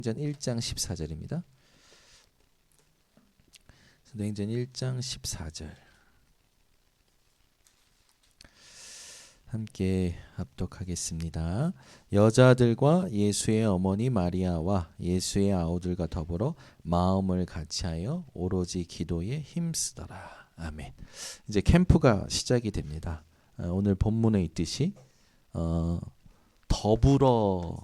사도행전 1장 14절입니다. 사도행전 1장 14절 함께 합독하겠습니다. 여자들과 예수의 어머니 마리아와 예수의 아우들과 더불어 마음을 같이하여 오로지 기도에 힘쓰더라. 아멘. 이제 캠프가 시작이 됩니다. 오늘 본문에 있듯이 더불어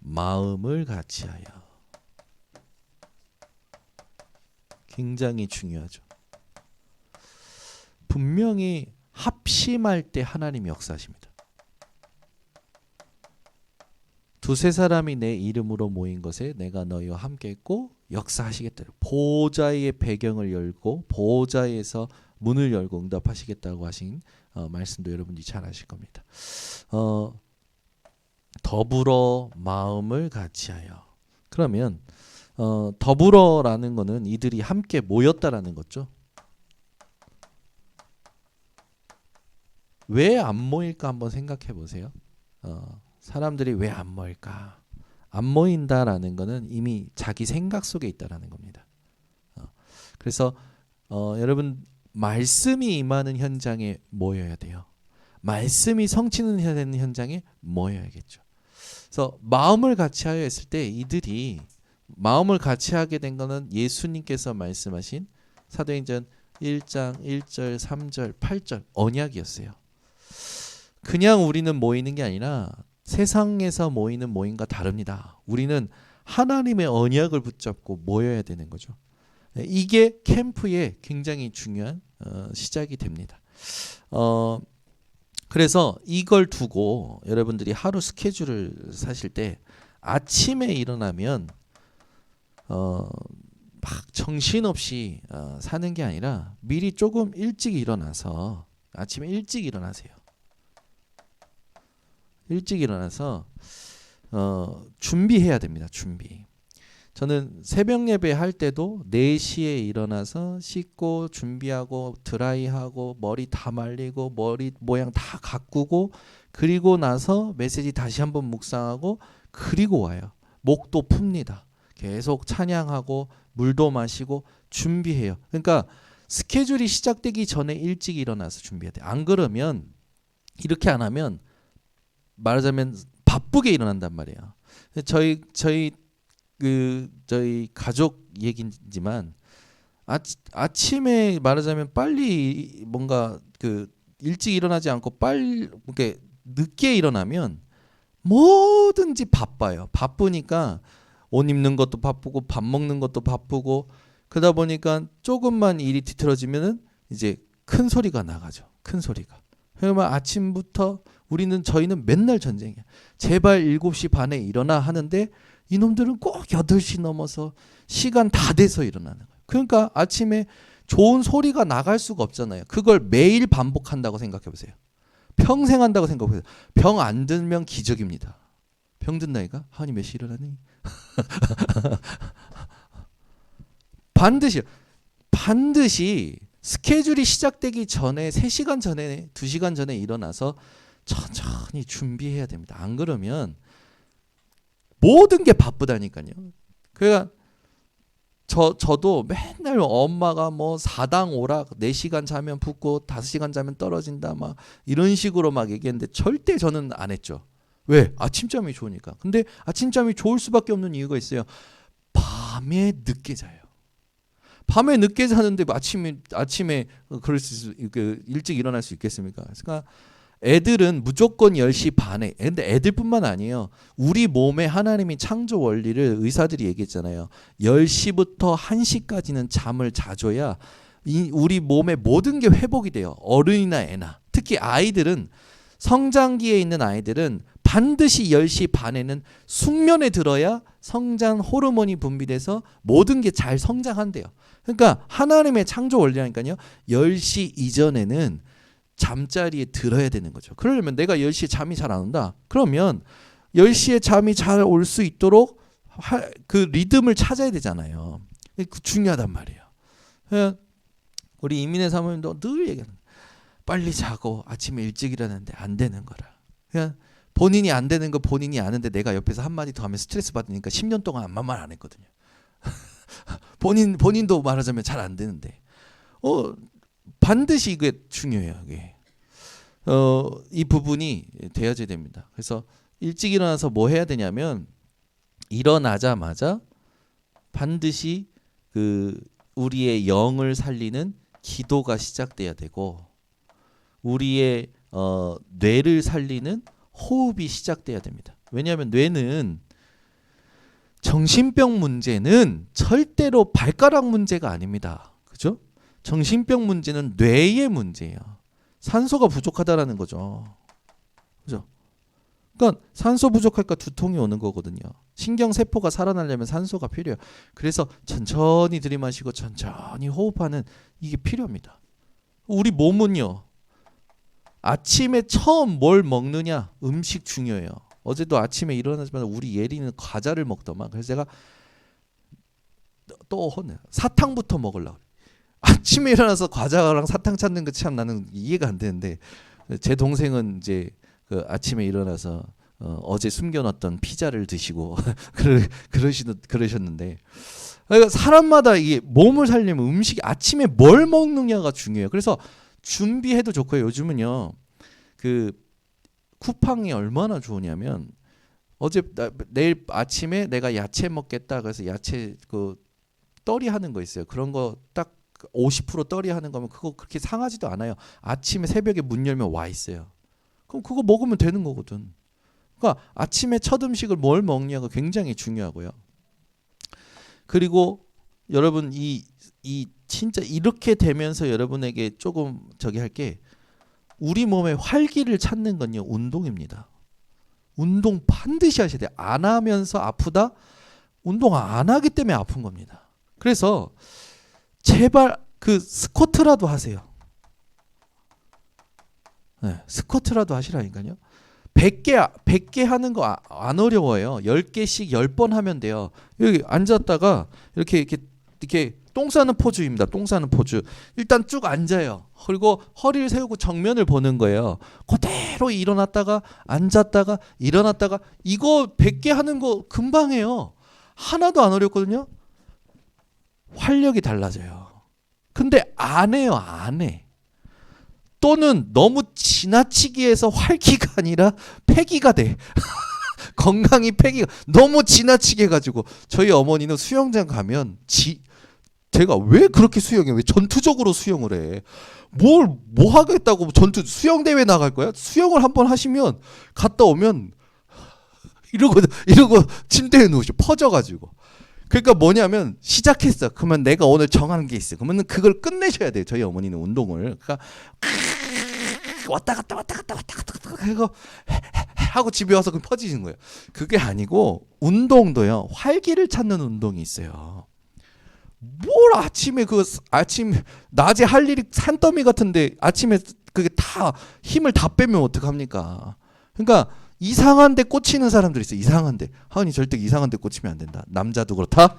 마음을 같이하여, 굉장히 중요하죠. 분명히 합심할 때 하나님이 역사하십니다. 두세 사람이 내 이름으로 모인 것에 내가 너희와 함께 있고 역사하시겠다. 보좌의 배경을 열고 보좌에서 문을 열고 응답하시겠다고 하신 말씀도 여러분이 잘 아실 겁니다. 더불어 마음을 같이하여. 그러면 더불어라는 거는 이들이 함께 모였다라는 거죠. 왜 안 모일까 한번 생각해 보세요. 사람들이 왜 안 모일까? 안 모인다라는 거는 이미 자기 생각 속에 있다라는 겁니다. 그래서 여러분, 말씀이 임하는 현장에 모여야 돼요. 말씀이 성취는 되는 현장에 모여야겠죠. 그래서 마음을 같이 하여 했을 때 이들이 마음을 같이 하게 된 거는 예수님께서 말씀하신 사도행전 1장 1절 3절 8절 언약이었어요. 그냥 우리는 모이는 게 아니라 세상에서 모이는 모임과 다릅니다. 우리는 하나님의 언약을 붙잡고 모여야 되는 거죠. 이게 캠프의 굉장히 중요한 시작이 됩니다. 그래서 이걸 두고 여러분들이 하루 스케줄을 사실 때 아침에 일어나면 막 정신없이 사는 게 아니라 미리 조금 일찍 일어나서, 아침에 일찍 일어나세요. 일찍 일어나서 준비해야 됩니다. 준비. 저는 새벽 예배 할 때도 4시에 일어나서 씻고 준비하고 드라이하고 머리 다 말리고 머리 모양 다 가꾸고 그리고 나서 메시지 다시 한번 묵상하고 그리고 와요. 목도 풉니다. 계속 찬양하고 물도 마시고 준비해요. 그러니까 스케줄이 시작되기 전에 일찍 일어나서 준비해야 돼요. 안 그러면, 이렇게 안 하면 말하자면 바쁘게 일어난단 말이에요. 저희 가족 얘기지만 아침에 말하자면 빨리 뭔가 일찍 일어나지 않고 빨리 이렇게 늦게 일어나면 뭐든지 바빠요. 바쁘니까 옷 입는 것도 바쁘고 밥 먹는 것도 바쁘고 그러다 보니까 조금만 일이 뒤틀어지면은 이제 큰 소리가 나가죠. 큰 소리가. 그러면 아침부터 저희는 맨날 전쟁이야. 제발 7시 반에 일어나 하는데 이놈들은 꼭 8시 넘어서 시간 다 돼서 일어나는 거예요. 그러니까 아침에 좋은 소리가 나갈 수가 없잖아요. 그걸 매일 반복한다고 생각해 보세요. 평생 한다고 생각해 보세요. 병 안 들면 기적입니다. 병 든 나이가? 하니 몇 시 일어나니? 반드시 스케줄이 시작되기 전에 3시간 전에 2시간 전에 일어나서 천천히 준비해야 됩니다. 안 그러면 모든 게 바쁘다니까요. 그러니까 저도 맨날 엄마가 뭐 4당 오락 4시간 자면 붓고 5시간 자면 떨어진다 막 이런 식으로 막 얘기했는데 절대 저는 안 했죠. 왜? 아침잠이 좋으니까. 근데 아침잠이 좋을 수밖에 없는 이유가 있어요. 밤에 늦게 자요. 밤에 늦게 자는데 아침에 일찍 일어날 수 있겠습니까? 그러니까 애들은 무조건 10시 반에, 근데 애들뿐만 아니에요. 우리 몸에 하나님이 창조 원리를 의사들이 얘기했잖아요. 10시부터 1시까지는 잠을 자줘야 우리 몸의 모든 게 회복이 돼요. 어른이나 애나. 특히 아이들은, 성장기에 있는 아이들은 반드시 10시 반에는 숙면에 들어야 성장 호르몬이 분비돼서 모든 게 잘 성장한대요. 그러니까 하나님의 창조 원리라니까요. 10시 이전에는 잠자리에 들어야 되는 거죠. 그러려면 내가 10시에 잠이 잘 안 온다. 그러면 10시에 잠이 잘 올 수 있도록 그 리듬을 찾아야 되잖아요. 중요하단 말이에요. 우리 이민혜 사모님도 늘 얘기하는, 빨리 자고 아침에 일찍 일어나는데 안 되는 거라. 그냥 본인이 안 되는 거 본인이 아는데 내가 옆에서 한마디 더 하면 스트레스 받으니까 10년 동안 아무 말 안 했거든요. 본인도 말하자면 잘 안 되는데 반드시 이게 중요해요. 이게. 이 부분이 돼야지 됩니다. 그래서 일찍 일어나서 뭐 해야 되냐면 일어나자마자 반드시 그 우리의 영을 살리는 기도가 시작돼야 되고 우리의 뇌를 살리는 호흡이 시작돼야 됩니다. 왜냐하면 뇌는 정신병 문제는 절대로 발가락 문제가 아닙니다. 그죠? 정신병 문제는 뇌의 문제예요. 산소가 부족하다라는 거죠. 그죠? 그러니까 산소 부족하니까 두통이 오는 거거든요. 신경세포가 살아나려면 산소가 필요해요. 그래서 천천히 들이마시고 천천히 호흡하는 이게 필요합니다. 우리 몸은요. 아침에 처음 뭘 먹느냐 음식 중요해요. 어제도 아침에 일어나자마자 우리 예리는 과자를 먹더만. 그래서 제가 또 혼내 사탕부터 먹으려고. 아침에 일어나서 과자랑 사탕 찾는 거 참 나는 이해가 안 되는데 제 동생은 이제 그 아침에 일어나서 어제 숨겨놨던 피자를 드시고 그러셨는데 그러니까 사람마다 이게 몸을 살려면 음식이 아침에 뭘 먹느냐가 중요해요. 그래서 준비해도 좋고요. 요즘은요. 그 쿠팡이 얼마나 좋으냐면 내일 아침에 내가 야채 먹겠다. 그래서 야채 그 떨이 하는 거 있어요. 그런 거 딱 50% 떨이 하는 거면 그거 그렇게 상하지도 않아요. 아침에 새벽에 문 열면 와 있어요. 그럼 그거 먹으면 되는 거거든. 그러니까 아침에 첫 음식을 뭘 먹냐가 굉장히 중요하고요. 그리고 여러분 이 진짜 이렇게 되면서 여러분에게 조금 저기 할게 우리 몸의 활기를 찾는 건요 운동입니다. 운동 반드시 하셔야 돼요. 안 하면서 아프다? 운동 안 하기 때문에 아픈 겁니다. 그래서 제발 그 스쿼트라도 하세요. 네, 스쿼트라도 하시라니까요. 100개 하는 거 안 어려워요. 10개씩 10번 하면 돼요. 여기 앉았다가 이렇게 똥 싸는 포즈입니다. 똥 싸는 포즈. 일단 쭉 앉아요. 그리고 허리를 세우고 정면을 보는 거예요. 그대로 일어났다가 앉았다가 일어났다가 이거 100개 하는 거 금방 해요. 하나도 안 어렵거든요. 활력이 달라져요. 근데 안 해요. 안 해. 또는 너무 지나치게 해서 활기가 아니라 폐기가 돼. 건강이 폐기가 너무 지나치게 해가지고 저희 어머니는 수영장 가면 제가 왜 그렇게 수영해? 왜 전투적으로 수영을 해? 뭐 하겠다고 전투 수영대회 나갈 거야? 수영을 한번 하시면 갔다 오면 이러고 침대에 누우셔 퍼져가지고. 그러니까 뭐냐면 시작했어. 그러면 내가 오늘 정한 게 있어. 그러면 그걸 끝내셔야 돼요. 저희 어머니는 운동을. 그러니까 왔다 갔다 하고 집에 와서 퍼지는 거예요. 그게 아니고 운동도요. 활기를 찾는 운동이 있어요. 뭘 아침에 낮에 할 일이 산더미 같은데 아침에 그게 다 힘을 다 빼면 어떡합니까? 그러니까 이상한 데 꽂히는 사람들이 있어요. 이상한 데. 하은이 절대 이상한 데 꽂히면 안 된다. 남자도 그렇다.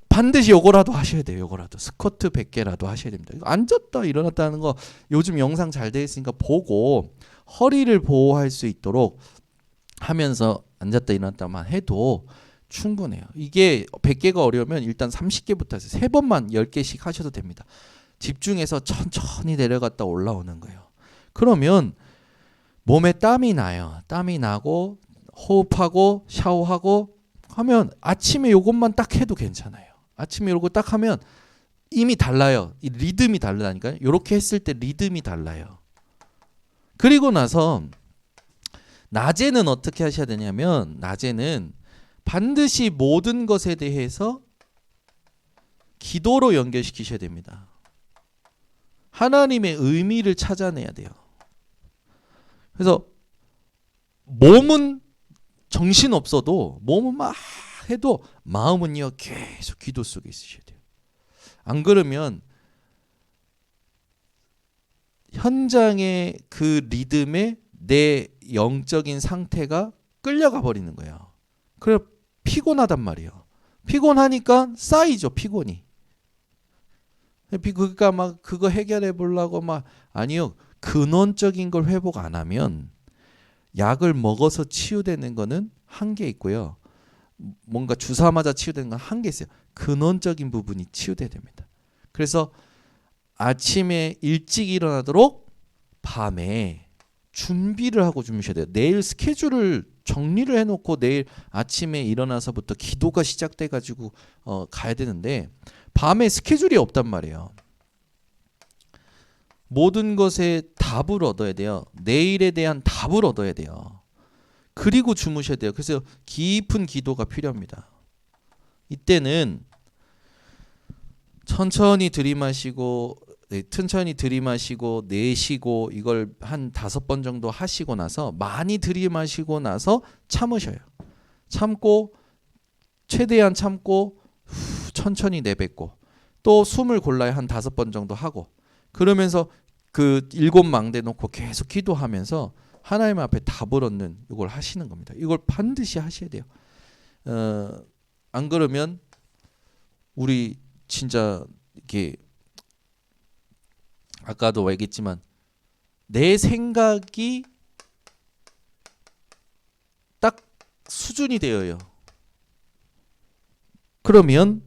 반드시 요거라도 하셔야 돼요. 요거라도. 스쿼트 100개라도 하셔야 됩니다. 앉았다 일어났다 하는 거 요즘 영상 잘 돼 있으니까 보고 허리를 보호할 수 있도록 하면서 앉았다 일어났다만 해도 충분해요. 이게 100개가 어려우면 일단 30개부터 해서 3번만 10개씩 하셔도 됩니다. 집중해서 천천히 내려갔다 올라오는 거예요. 그러면 몸에 땀이 나요. 땀이 나고 호흡하고 샤워하고 하면 아침에 요것만 딱 해도 괜찮아요. 아침에 요거 딱 하면 이미 달라요. 이 리듬이 다르다니까요. 요렇게 했을 때 리듬이 달라요. 그리고 나서 낮에는 어떻게 하셔야 되냐면 낮에는 반드시 모든 것에 대해서 기도로 연결시키셔야 됩니다. 하나님의 의미를 찾아내야 돼요. 그래서 몸은 정신 없어도 몸은 막 해도 마음은요 계속 기도 속에 있으셔야 돼요. 안 그러면 현장의 그 리듬에 내 영적인 상태가 끌려가 버리는 거예요. 그래 피곤하단 말이에요. 피곤하니까 쌓이죠 피곤이. 그러니까 막 그거 해결해 보려고 막 아니요 근원적인 걸 회복 안 하면 약을 먹어서 치유되는 거는 한계 있고요. 뭔가 주사 맞아 치유되는 건 한계 있어요. 근원적인 부분이 치유돼야 됩니다. 그래서 아침에 일찍 일어나도록 밤에 준비를 하고 주무셔야 돼요. 내일 스케줄을 정리를 해놓고 내일 아침에 일어나서부터 기도가 시작돼가지고 가야 되는데 밤에 스케줄이 없단 말이에요. 모든 것에 답을 얻어야 돼요. 내일에 대한 답을 얻어야 돼요. 그리고 주무셔야 돼요. 그래서 깊은 기도가 필요합니다. 이때는 천천히 들이마시고 내쉬고 이걸 한 5번 정도 하시고 나서 많이 들이마시고 나서 참으셔요. 참고 최대한 참고 천천히 내뱉고 또 숨을 골라야 한 5번 정도 하고 그러면서 그 7망대 놓고 계속 기도하면서 하나님 앞에 답을 얻는 이걸 하시는 겁니다. 이걸 반드시 하셔야 돼요. 안 그러면 우리 진짜 이렇게 아까도 얘기했지만 내 생각이 딱 수준이 되어요. 그러면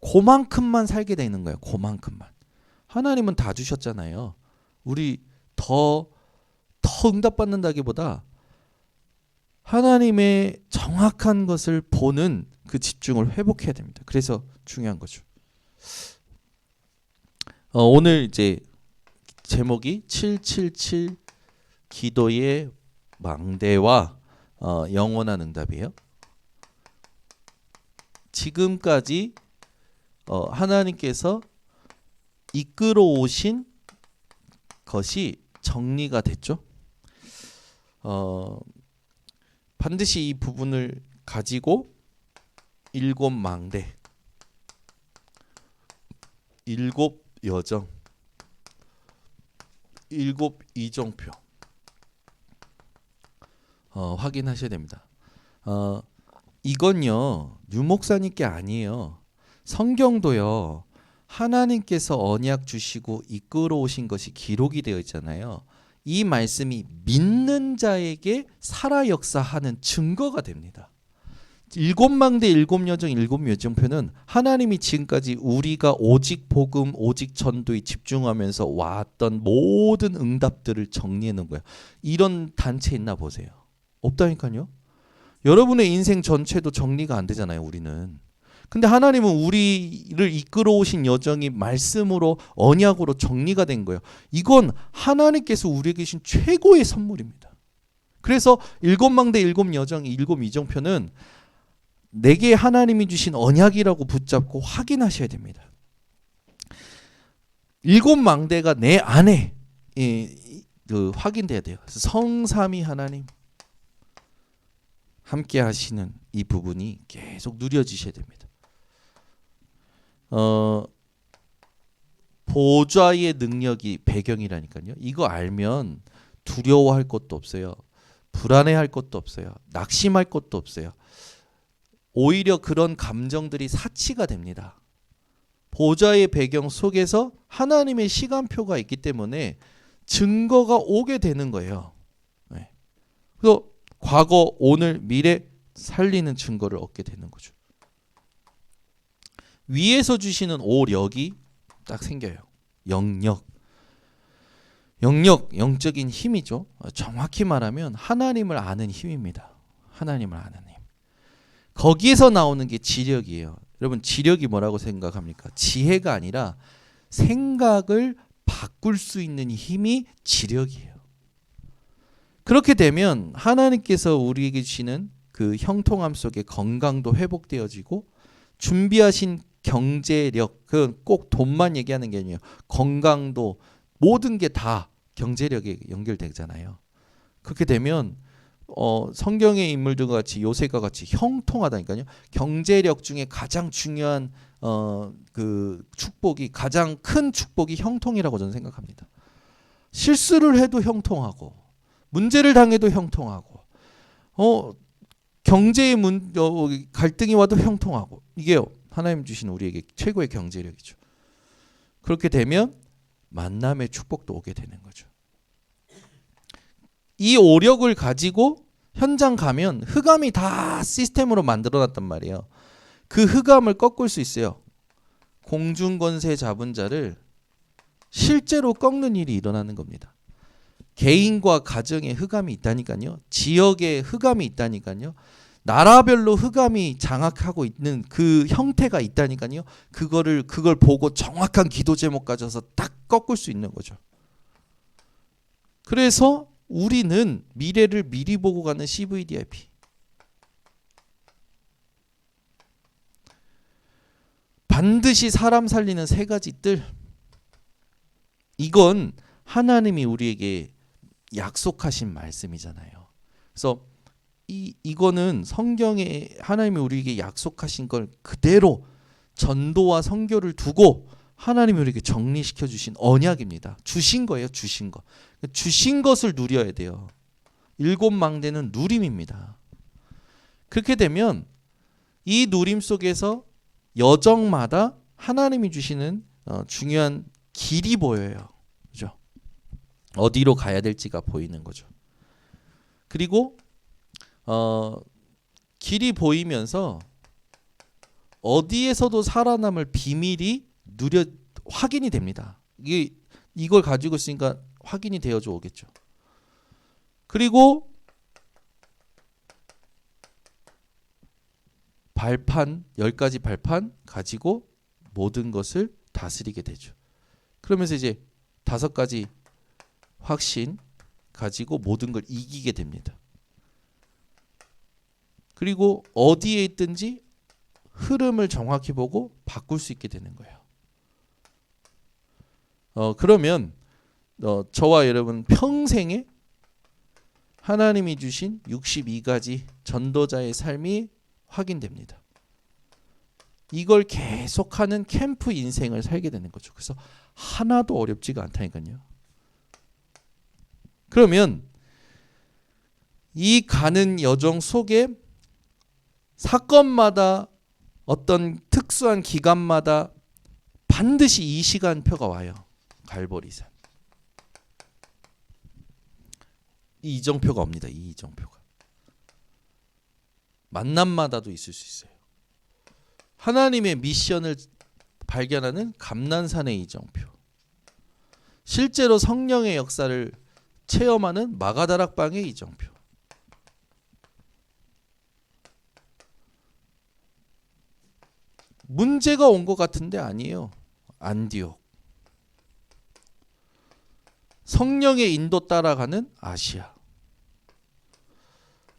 그만큼만 살게 되는 거예요. 그만큼만. 하나님은 다 주셨잖아요. 우리 더 응답받는다기보다 하나님의 정확한 것을 보는 그 집중을 회복해야 됩니다. 그래서 중요한 거죠. 오늘 이제 제목이 777 기도의 망대와 영원한 응답이에요. 지금까지 하나님께서 이끌어 오신 것이 정리가 됐죠. 반드시 이 부분을 가지고 7망대, 7여정, 7이정표 확인하셔야 됩니다. 이건요 유 목사님께 아니에요. 성경도요 하나님께서 언약 주시고 이끌어 오신 것이 기록이 되어 있잖아요. 이 말씀이 믿는 자에게 살아 역사하는 증거가 됩니다. 7망대 7여정 7여정표는 하나님이 지금까지 우리가 오직 복음 오직 전도에 집중하면서 왔던 모든 응답들을 정리해 놓은 거예요. 이런 단체 있나 보세요. 없다니까요. 여러분의 인생 전체도 정리가 안 되잖아요. 우리는. 근데 하나님은 우리를 이끌어 오신 여정이 말씀으로 언약으로 정리가 된 거예요. 이건 하나님께서 우리에게 주신 최고의 선물입니다. 그래서 7망대 7여정 7이정표는 내게 하나님이 주신 언약이라고 붙잡고 확인하셔야 됩니다. 7망대가 내 안에 확인돼야 돼요. 성삼위 하나님 함께 하시는 이 부분이 계속 누려지셔야 됩니다. 보좌의 능력이 배경이라니까요. 이거 알면 두려워할 것도 없어요. 불안해할 것도 없어요. 낙심할 것도 없어요. 오히려 그런 감정들이 사치가 됩니다. 보좌의 배경 속에서 하나님의 시간표가 있기 때문에 증거가 오게 되는 거예요. 그래서 과거, 오늘, 미래 살리는 증거를 얻게 되는 거죠. 위에서 주시는 오력이 딱 생겨요. 영역, 영적인 힘이죠. 정확히 말하면 하나님을 아는 힘입니다. 하나님을 아는 힘. 거기에서 나오는 게 지력이에요. 여러분 지력이 뭐라고 생각합니까? 지혜가 아니라 생각을 바꿀 수 있는 힘이 지력이에요. 그렇게 되면 하나님께서 우리에게 주시는 그 형통함 속에 건강도 회복되어지고 준비하신 경제력, 그 꼭 돈만 얘기하는 게 아니에요. 건강도 모든 게 다 경제력에 연결되잖아요. 그렇게 되면 성경의 인물들과 같이 요셉과 같이 형통하다니까요. 경제력 중에 가장 중요한 그 축복이 가장 큰 축복이 형통이라고 저는 생각합니다. 실수를 해도 형통하고 문제를 당해도 형통하고 경제의 갈등이 와도 형통하고 이게요. 하나님 주신 우리에게 최고의 경제력이죠. 그렇게 되면 만남의 축복도 오게 되는 거죠. 이 오력을 가지고 현장 가면 흑암이 다 시스템으로 만들어놨단 말이에요. 그 흑암을 꺾을 수 있어요. 공중권세 잡은 자를 실제로 꺾는 일이 일어나는 겁니다. 개인과 가정에 흑암이 있다니까요. 지역에 흑암이 있다니까요. 나라별로 흑암이 장악하고 있는 그 형태가 있다니까요. 그걸 보고 정확한 기도 제목 가져서 딱 꺾을 수 있는 거죠. 그래서 우리는 미래를 미리 보고 가는 CVDIP. 반드시 사람 살리는 세 가지 뜰. 이건 하나님이 우리에게 약속하신 말씀이잖아요. 그래서 이거는 성경에 하나님이 우리에게 약속하신 걸 그대로 전도와 선교를 두고 하나님이 우리에게 정리시켜 주신 언약입니다. 주신 거예요. 주신 거. 주신 것을 누려야 돼요. 일곱 망대는 누림입니다. 그렇게 되면 이 누림 속에서 여정마다 하나님이 주시는 중요한 길이 보여요. 그죠? 어디로 가야 될지가 보이는 거죠. 그리고 길이 보이면서 어디에서도 살아남을 비밀이 확인이 됩니다. 이걸 가지고 있으니까 확인이 되어져 오겠죠. 그리고 발판 10가지 발판 가지고 모든 것을 다스리게 되죠. 그러면서 이제 5가지 확신 가지고 모든 걸 이기게 됩니다. 그리고 어디에 있든지 흐름을 정확히 보고 바꿀 수 있게 되는 거예요. 그러면 저와 여러분 평생에 하나님이 주신 62가지 전도자의 삶이 확인됩니다. 이걸 계속하는 캠프 인생을 살게 되는 거죠. 그래서 하나도 어렵지가 않다니까요. 그러면 이 가는 여정 속에 사건마다 어떤 특수한 기간마다 반드시 이 시간표가 와요. 갈보리산. 이 이정표가 옵니다. 이 이정표가. 만남마다도 있을 수 있어요. 하나님의 미션을 발견하는 감난산의 이정표. 실제로 성령의 역사를 체험하는 마가다락방의 이정표. 문제가 온 것 같은데 아니에요. 안디옥. 성령의 인도 따라가는 아시아.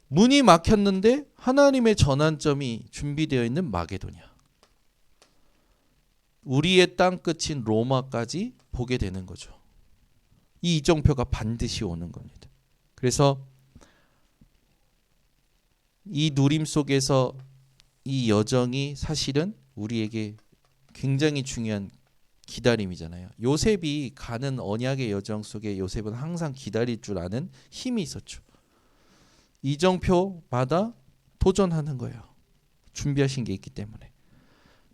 문이 막혔는데 하나님의 전환점이 준비되어 있는 마게도냐. 우리의 땅 끝인 로마까지 보게 되는 거죠. 이 이정표가 반드시 오는 겁니다. 그래서 이 누림 속에서 이 여정이 사실은 우리에게 굉장히 중요한 기다림이잖아요. 요셉이 가는 언약의 여정 속에 요셉은 항상 기다릴 줄 아는 힘이 있었죠. 이정표마다 도전하는 거예요. 준비하신 게 있기 때문에.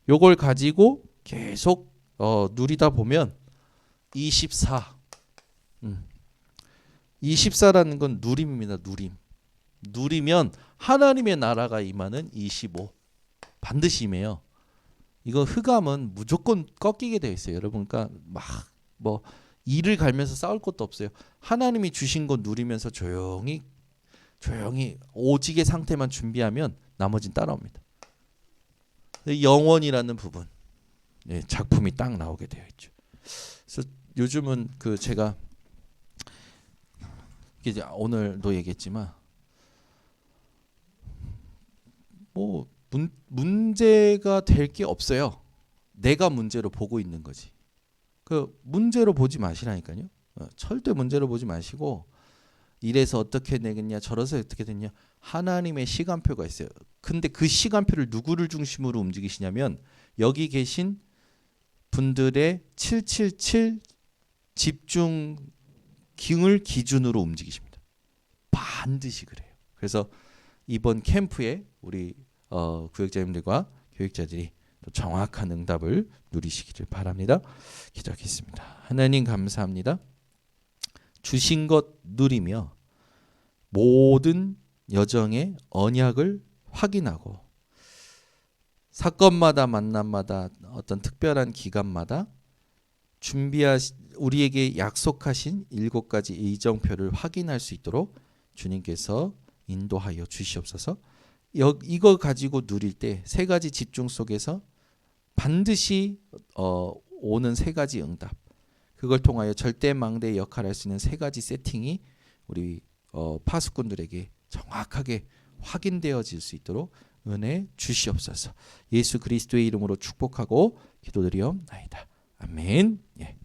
요걸 가지고 계속 누리다 보면 24라는 건 누림입니다. 누리면 하나님의 나라가 임하는 25 반드시 임해요. 이거 흑암은 무조건 꺾이게 되어 있어요. 여러분, 그러니까 막 이를 갈면서 싸울 것도 없어요. 하나님이 주신 거 누리면서 조용히 오직의 상태만 준비하면 나머지는 따라옵니다. 영원이라는 부분, 작품이 딱 나오게 되어 있죠. 그래서 요즘은 제가 이제 오늘도 얘기했지만 문제가 될 게 없어요. 내가 문제로 보고 있는 거지. 문제로 보지 마시라니까요. 절대 문제로 보지 마시고 이래서 어떻게 되겠냐, 저래서 어떻게 되냐. 하나님의 시간표가 있어요. 근데 그 시간표를 누구를 중심으로 움직이시냐면 여기 계신 분들의 777 집중을 기준으로 움직이십니다. 반드시 그래요. 그래서 이번 캠프에 우리 구역자님들과 교육자들이 또 정확한 응답을 누리시기를 바랍니다. 기도하겠습니다. 하나님 감사합니다. 주신 것 누리며 모든 여정의 언약을 확인하고 사건마다 만남마다 어떤 특별한 기간마다 우리에게 약속하신 7가지 일정표를 확인할 수 있도록 주님께서 인도하여 주시옵소서. 이거 가지고 누릴 때 3가지 집중 속에서 반드시 오는 3가지 응답, 그걸 통하여 절대망대의 역할을 할 수 있는 3가지 세팅이 우리 파수꾼들에게 정확하게 확인되어질 수 있도록 은혜 주시옵소서. 예수 그리스도의 이름으로 축복하고 기도드리옵나이다. 아멘. 예.